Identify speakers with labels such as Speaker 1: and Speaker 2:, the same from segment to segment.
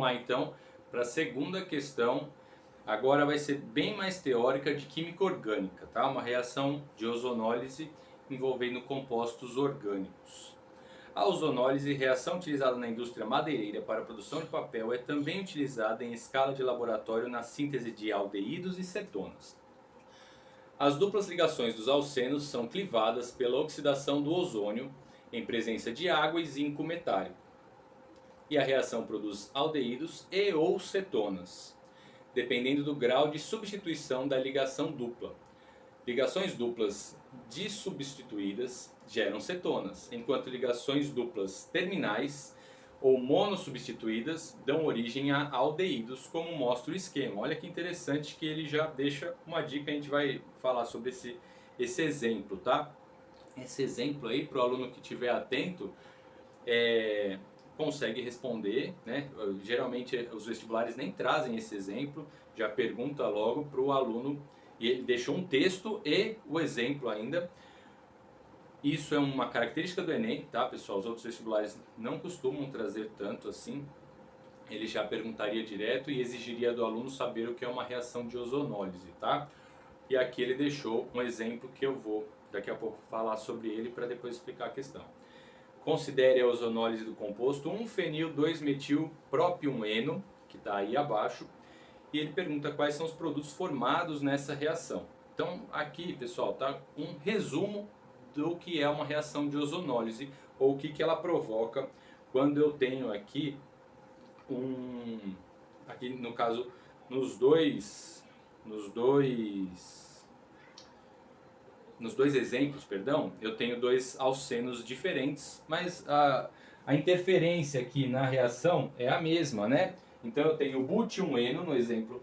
Speaker 1: lá então para a segunda questão. Agora vai ser bem mais teórica de química orgânica, tá? Uma reação de ozonólise envolvendo compostos orgânicos. A ozonólise, reação utilizada na indústria madeireira para a produção de papel, é também utilizada em escala de laboratório na síntese de aldeídos e cetonas. As duplas ligações dos alcenos são clivadas pela oxidação do ozônio em presença de água e zinco metálico. E a reação produz aldeídos e ou cetonas, dependendo do grau de substituição da ligação dupla. Ligações duplas dissubstituídas geram cetonas, enquanto ligações duplas terminais ou monossubstituídas dão origem a aldeídos, como mostra o esquema. Olha que interessante que ele já deixa uma dica, a gente vai falar sobre esse exemplo, tá? Esse exemplo aí, para o aluno que estiver atento, consegue responder, né? Geralmente os vestibulares nem trazem esse exemplo, já pergunta logo para o aluno, e ele deixou um texto e o exemplo ainda. Isso é uma característica do Enem, tá, pessoal? Os outros vestibulares não costumam trazer tanto assim. Ele já perguntaria direto e exigiria do aluno saber o que é uma reação de ozonólise, tá? E aqui ele deixou um exemplo que eu vou daqui a pouco falar sobre ele para depois explicar a questão. Considere a ozonólise do composto 1-fenil-2-metil-propiumeno, que está aí abaixo, e ele pergunta quais são os produtos formados nessa reação. Então aqui, pessoal, tá um resumo do que é uma reação de ozonólise, ou o que ela provoca quando eu tenho aqui aqui no caso, nos dois exemplos, perdão, eu tenho dois alcenos diferentes, mas a interferência aqui na reação é a mesma, né? Então eu tenho butileno no exemplo,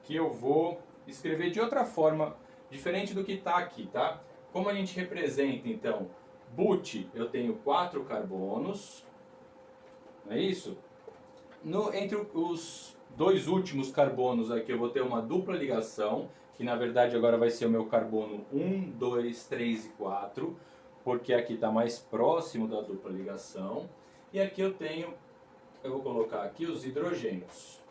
Speaker 1: que eu vou escrever de outra forma, diferente do que está aqui, tá? Como a gente representa, então, but, eu tenho 4 carbonos, não é isso? Entre os dois últimos carbonos aqui eu vou ter uma dupla ligação, que na verdade agora vai ser o meu carbono 1, 2, 3 e 4, porque aqui está mais próximo da dupla ligação. E aqui eu vou colocar aqui os hidrogênios.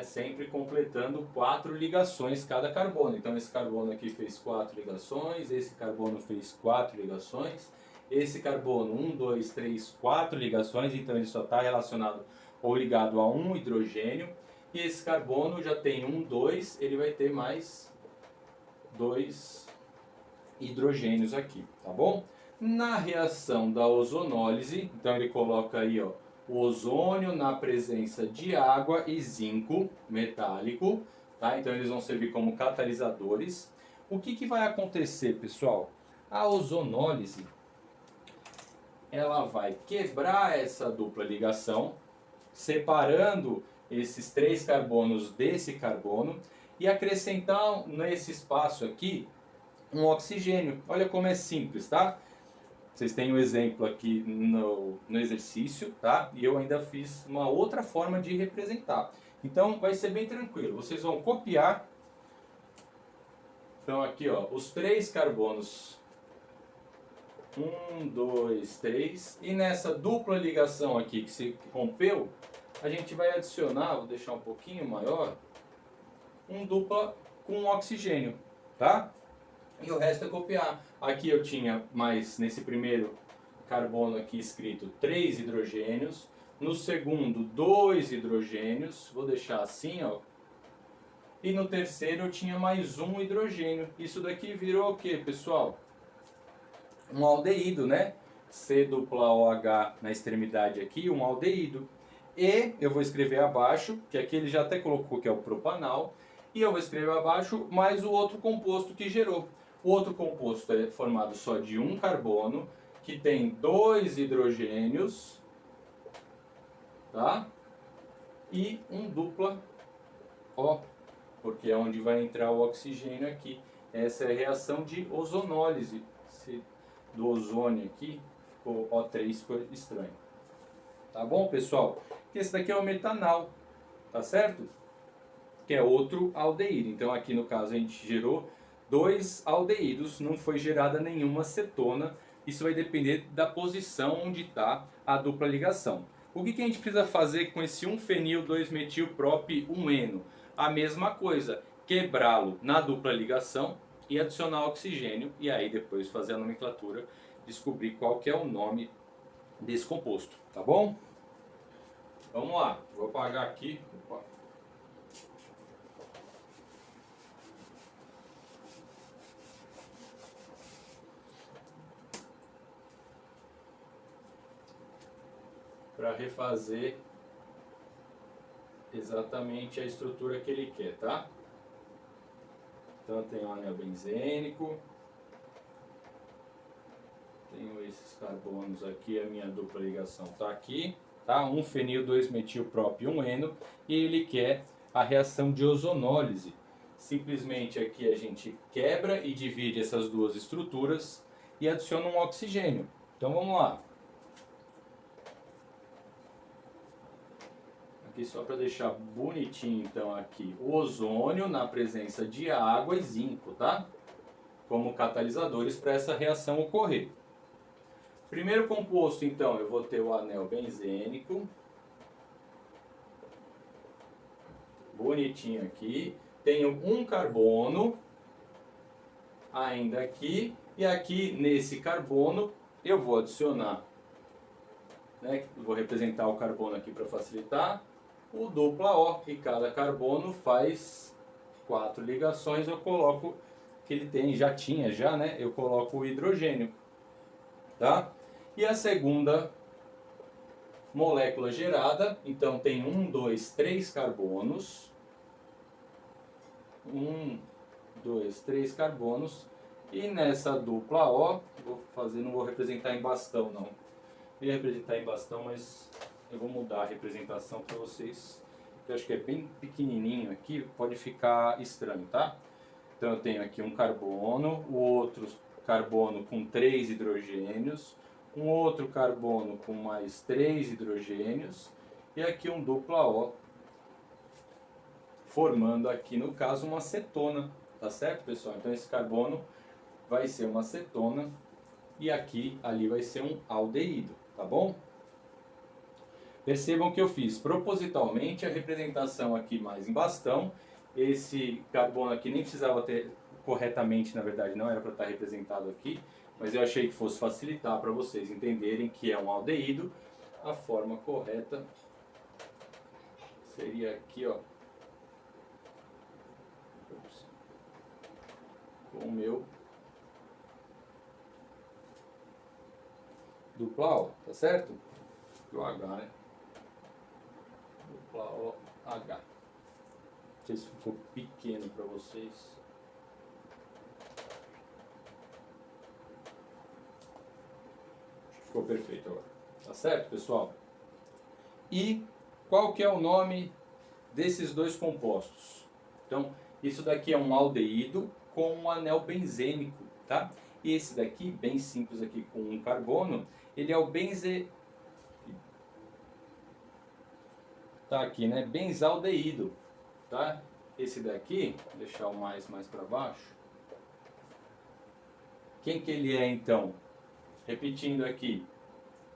Speaker 1: Sempre completando 4 ligações cada carbono. Então esse carbono aqui fez 4 ligações, esse carbono fez 4 ligações, esse carbono 1, 2, 3, 4 ligações, então ele só está relacionado ou ligado a um hidrogênio. E esse carbono já tem 1, 2, ele vai ter mais 2 hidrogênios aqui, tá bom? Na reação da ozonólise, então ele coloca aí, ó, o ozônio na presença de água e zinco metálico, tá? Então eles vão servir como catalisadores. O que vai acontecer, pessoal? A ozonólise, ela vai quebrar essa dupla ligação, separando esses 3 carbonos desse carbono e acrescentar nesse espaço aqui um oxigênio. Olha como é simples, tá? Vocês têm um exemplo aqui no exercício, tá? E eu ainda fiz uma outra forma de representar. Então vai ser bem tranquilo. Vocês vão copiar. Então aqui, ó, os 3 carbonos. 1, 2, 3. E nessa dupla ligação aqui que se rompeu, a gente vai adicionar, vou deixar um pouquinho maior, um dupla com oxigênio, tá? E o resto é copiar. Aqui eu tinha mais, nesse primeiro carbono aqui escrito 3 hidrogênios. No segundo, 2 hidrogênios. Vou deixar assim, ó. E no terceiro eu tinha mais um hidrogênio. Isso daqui virou o que, pessoal? Um aldeído, né? C-OH na extremidade aqui, um aldeído. E eu vou escrever abaixo, que aqui ele já até colocou que é o propanal. E eu vou escrever abaixo mais o outro composto que gerou. O outro composto é formado só de um carbono, que tem 2 hidrogênios, tá? E um dupla O, porque é onde vai entrar o oxigênio aqui. Essa é a reação de ozonólise. Do ozônio aqui, ficou O3, ficou estranho. Tá bom, pessoal? Esse daqui é o metanal, tá certo? Que é outro aldeído. Então aqui no caso a gente gerou 2 aldeídos, não foi gerada nenhuma cetona Isso vai depender da posição onde está a dupla ligação. O que a gente precisa fazer com esse 1-fenil-2-metil-prop-1-eno? A mesma coisa, quebrá-lo na dupla ligação e adicionar oxigênio, e aí depois fazer a nomenclatura, descobrir qual que é o nome desse composto, tá bom? Vamos lá, vou apagar aqui. Opa. Para refazer exatamente a estrutura que ele quer, tá? Então tem o anel benzênico, tenho esses carbonos aqui, a minha dupla ligação está aqui, tá? 1-fenil-2-metil-prop-1-eno, e ele quer a reação de ozonólise. Simplesmente aqui a gente quebra e divide essas duas estruturas e adiciona um oxigênio. Então vamos lá. Aqui só para deixar bonitinho, então aqui o ozônio na presença de água e zinco, tá? Como catalisadores para essa reação ocorrer. Primeiro composto, então, eu vou ter o anel benzênico. Bonitinho aqui. Tenho um carbono ainda aqui. E aqui nesse carbono eu vou adicionar, né? Vou representar o carbono aqui para facilitar. O dupla O, e cada carbono faz 4 ligações. Eu coloco que ele tem, já tinha, né? Eu coloco o hidrogênio, tá? E a segunda molécula gerada, então tem 1, 2, 3 carbonos. 1, 2, 3 carbonos. E nessa dupla O, não vou representar em bastão não. Eu ia representar em bastão, mas eu vou mudar a representação para vocês. Eu acho que é bem pequenininho aqui, pode ficar estranho, tá? Então eu tenho aqui um carbono, o outro carbono com 3 hidrogênios, um outro carbono com mais 3 hidrogênios e aqui um dupla O, formando aqui no caso uma cetona, tá certo, pessoal? Então esse carbono vai ser uma cetona e ali vai ser um aldeído, tá bom? Percebam que eu fiz propositalmente a representação aqui mais em bastão. Esse carbono aqui nem precisava ter corretamente, na verdade não era para estar representado aqui, mas eu achei que fosse facilitar para vocês entenderem que é um aldeído. A forma correta seria aqui, ó, com o meu dupla O, tá certo? O H, né? Dupla O, H. Não sei se ficou pequeno para vocês. Ficou perfeito agora. Tá certo, pessoal? E qual que é o nome desses dois compostos? Então, isso daqui é um aldeído com um anel benzênico, tá? E esse daqui, bem simples aqui com um carbono, ele é o tá aqui, né? Benzaldeído, tá? Esse daqui, vou deixar o mais para baixo. Quem que ele é então? Repetindo aqui,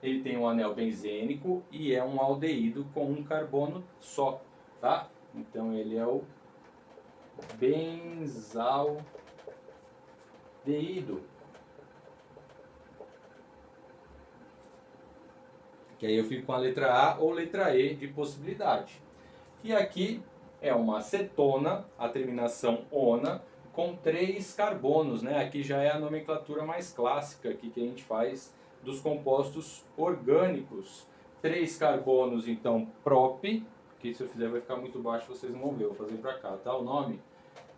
Speaker 1: ele tem um anel benzênico e é um aldeído com um carbono só, tá? Então ele é o benzaldeído. Que aí eu fico com a letra A ou letra E de possibilidade. E aqui é uma acetona, a terminação ona, com 3 carbonos, né? Aqui já é a nomenclatura mais clássica aqui que a gente faz dos compostos orgânicos. 3 carbonos, então, prop, que se eu fizer vai ficar muito baixo, vocês não vão ver, vou fazer para cá, tá? O nome?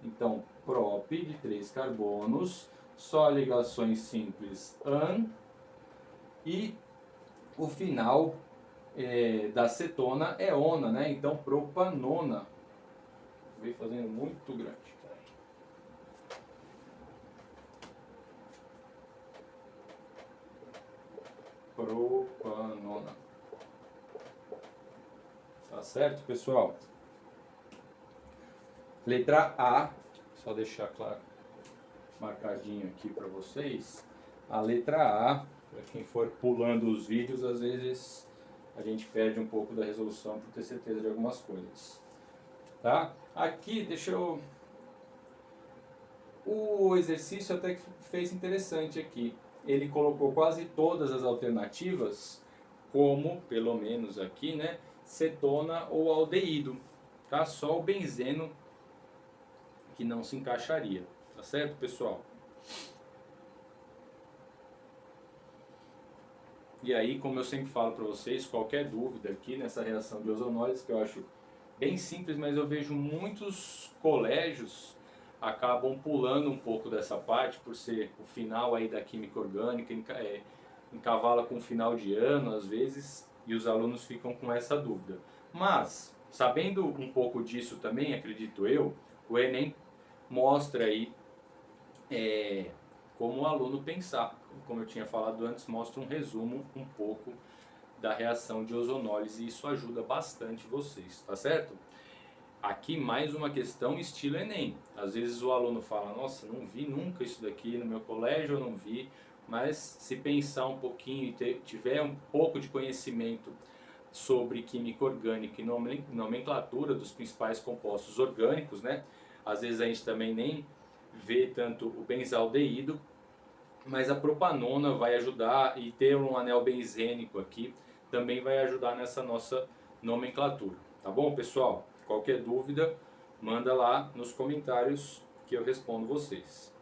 Speaker 1: Então, prop de 3 carbonos, só ligações simples an, e o final da cetona é ona, né? Então, propanona. Veio fazendo muito grande. Propanona. Tá certo, pessoal? Letra A, só deixar claro, marcadinho aqui para vocês. a letra A. Para quem for pulando os vídeos, às vezes a gente perde um pouco da resolução por ter certeza de algumas coisas. Tá? Aqui, deixa eu... O exercício até que fez interessante aqui. Ele colocou quase todas as alternativas como, pelo menos aqui, né, cetona ou aldeído. Tá? Só o benzeno que não se encaixaria. Tá certo, pessoal? E aí, como eu sempre falo para vocês, qualquer dúvida aqui nessa reação de ozonólise, que eu acho bem simples, mas eu vejo muitos colégios acabam pulando um pouco dessa parte, por ser o final aí da química orgânica, encavala com o final de ano às vezes, e os alunos ficam com essa dúvida. Mas, sabendo um pouco disso também, acredito eu, o Enem mostra aí como o aluno pensar. Como eu tinha falado antes, mostra um resumo um pouco da reação de ozonólise e isso ajuda bastante vocês, tá certo? Aqui mais uma questão estilo Enem. Às vezes o aluno fala, nossa, não vi nunca isso daqui no meu colégio, eu não vi. Mas se pensar um pouquinho e tiver um pouco de conhecimento sobre química orgânica e nomenclatura dos principais compostos orgânicos, né? Às vezes a gente também nem vê tanto o benzaldeído, mas a propanona vai ajudar e ter um anel benzênico aqui também vai ajudar nessa nossa nomenclatura. Tá bom, pessoal? Qualquer dúvida, manda lá nos comentários que eu respondo vocês.